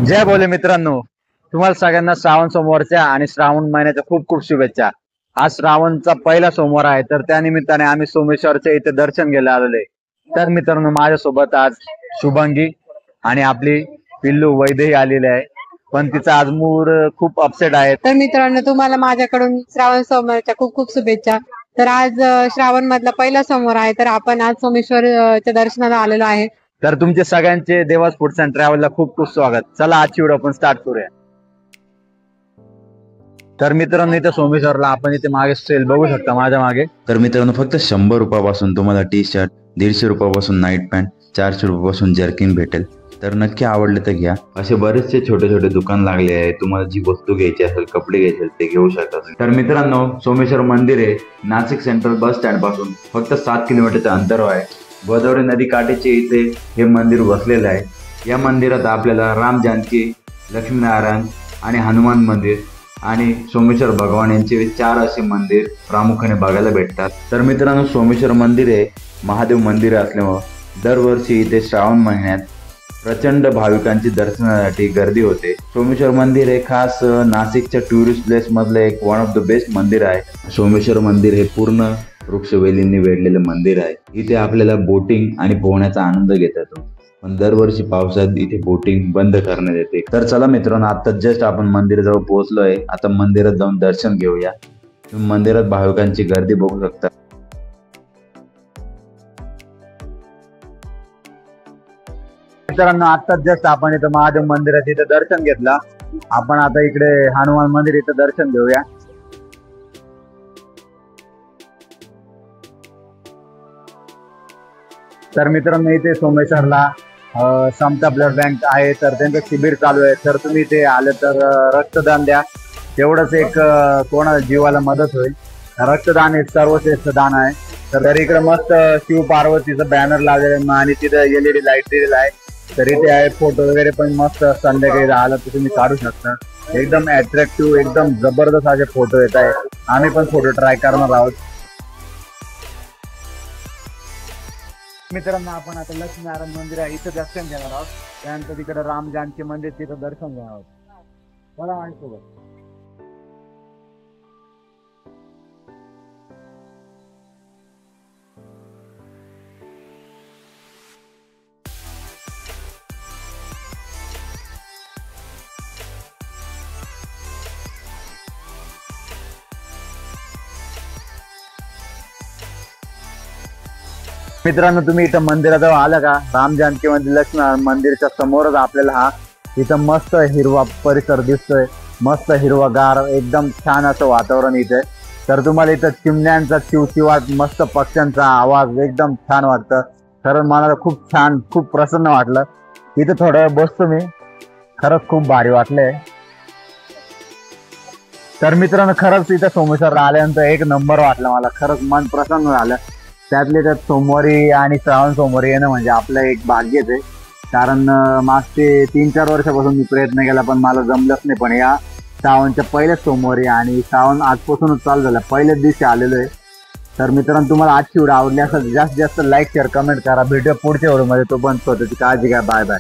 जय बोले मित्रांनो, तुम्हाला सगळ्यांना श्रावण सोमवारच्या आणि श्रावण महिन्याच्या खूप खूप शुभेच्छा। आज श्रावणचा पहिला सोमवार आहे, तर त्या निमित्ताने आम्ही सोमेश्वरच्या इथे दर्शन घ्यायला आलेलो आहे। तर मित्रांनो, माझ्यासोबत आज शुभांगी आणि आपली पिल्लू वैदेही आलेली आहे, पण तिचा आज मूड खूप अपसेट आहे। तर मित्रांनो, तुम्हाला माझ्याकडून श्रावण सोमवारच्या खूप खूप शुभेच्छा। तर आज श्रावण मधला पहिला सोमवार आहे, तर आपण आज सोमेश्वरच्या दर्शनाला आलेलो आहे। तर तुमचे सगळ्यांचे देवास फूड्स अँड ट्रॅव्हलला खूप खूप स्वागत। चला आजची व्हिडिओ आपण स्टार्ट करूया। तर मित्रांनो, इथे सोमेश्वरला आपण इथे मागे सेल बघू शकता माझ्या मागे। तर मित्रांनो, फक्त 100 रुपयापासून तुम्हाला टी शर्ट, 150 रुपयापासून नाईट पॅन्ट, 400 रुपयापासून जर्किन भेटेल। तर नक्की आवडले तर घ्या। असे बरेचसे छोटे छोटे दुकान लागले आहे, तुम्हाला जी वस्तू घ्यायची असेल, कपडे घ्यायचे असेल ते घेऊ शकता। तर मित्रांनो, सोमेश्वर मंदिर आहे नाशिक सेंट्रल बस स्टँड पासून फक्त 7 किलोमीटरचं अंतर आहे। गोदावरी नदी काठीचे इथे हे मंदिर वसलेलं आहे। या मंदिरात आपल्याला राम जानकी, लक्ष्मीनारायण आणि हनुमान मंदिर आणि सोमेश्वर भगवान यांचे 4 असे मंदिर प्रामुख्याने बघायला भेटतात। तर मित्रांनो, सोमेश्वर मंदिर हे महादेव मंदिर असल्यामुळे दरवर्षी इथे श्रावण महिन्यात प्रचंड भाविकांची दर्शनासाठी गर्दी होते। सोमेश्वर मंदिर हे खास नाशिकच्या टुरिस्ट प्लेस मधलं एक वन ऑफ द बेस्ट मंदिर आहे। सोमेश्वर मंदिर हे पूर्ण वृक्षवेलींनी वेढलेलं मंदिर आहे। इथे आपल्याला बोटिंग आणि पोहण्याचा आनंद घेता येतो, पण दरवर्षी पावसात इथे बोटिंग बंद करण्यात येते। तर चला मित्रांनो, आता जस्ट आपण मंदिराजवळ पोहोचलोय। आता मंदिरात जाऊन दर्शन घेऊया। तुम्ही मंदिरात भाविकांची गर्दी बघू शकता। मित्रांनो, आता जस्ट आपण इथं महादेव मंदिरात इथं दर्शन घेतलं। आपण आता इकडे हनुमान मंदिर इथं दर्शन घेऊया। तर मित्रांनो, इथे सोमेश्वरला समता ब्लड बँक आहे, तर त्यांचं शिबिर चालू आहे। तर तुम्ही इथे आले तर रक्तदान द्या, तेवढंच एक कोणाला जीवाला मदत होईल। रक्तदान एक सर्वश्रेष्ठ दान आहे। तर इकडे मस्त शिव पार्वतीचं बॅनर लावलेलं आहे आणि तिथं LED लाईट दिलेला आहे। तर इथे आहे फोटो वगैरे पण मस्त संध्याकाळी आलं तर तुम्ही काढू शकता। एकदम अट्रॅक्टिव्ह, एकदम जबरदस्त असे फोटो येत आहे। आम्ही पण फोटो ट्राय करणार आहोत। मित्रांनो, आपण आता लक्ष्मीनारायण मंदिर आहे इथं दर्शन घेणार आहोत। त्यानंतर तिकडे राम जानकी मंदिर तिथं दर्शन घेणार आहोत। चला माझ्यासोबत। मित्रांनो, तुम्ही इथं मंदिराजवळ आला का, राम जानकी मंदिर लक्ष्मी मंदिरच्या समोरच आपल्याला हा इथं मस्त हिरवा परिसर दिसतोय। मस्त हिरवागार, एकदम छान असं वातावरण इथे। तर तुम्हाला इथं चिमण्यांचा चिवचिवाट, मस्त पक्ष्यांचा आवाज एकदम छान वाटतं। खरंच मला खूप छान, खूप प्रसन्न वाटलं। इथं थोडं वेळ बसतो मी, खरंच खूप भारी वाटलंय। तर मित्रांनो, खरंच इथं सोमेश्वरला आल्यानंतर एक नंबर वाटलं मला, खरंच मन प्रसन्न झालं। त्यातले त्यात सोमवारी आणि श्रावण सोमवारी येणं म्हणजे आपलं एक भाग्यच आहे। कारण मागचे 3-4 वर्षापासून मी प्रयत्न केला, पण मला जमलंच नाही। पण या श्रावणच्या पहिल्याच सोमवारी आणि श्रावण आजपासूनच चालू झालं, पहिल्याच दिवशी आलेलो आहे। तर मित्रांनो, तुम्हाला आजची व्हिडिओ आवडली असेल जास्तीत जास्त लाईक, शेअर, कमेंट करा। भेटूया पुढच्या व्हिडिओमध्ये, तो पण स्वतःची काळजी घ्या। Bye bye.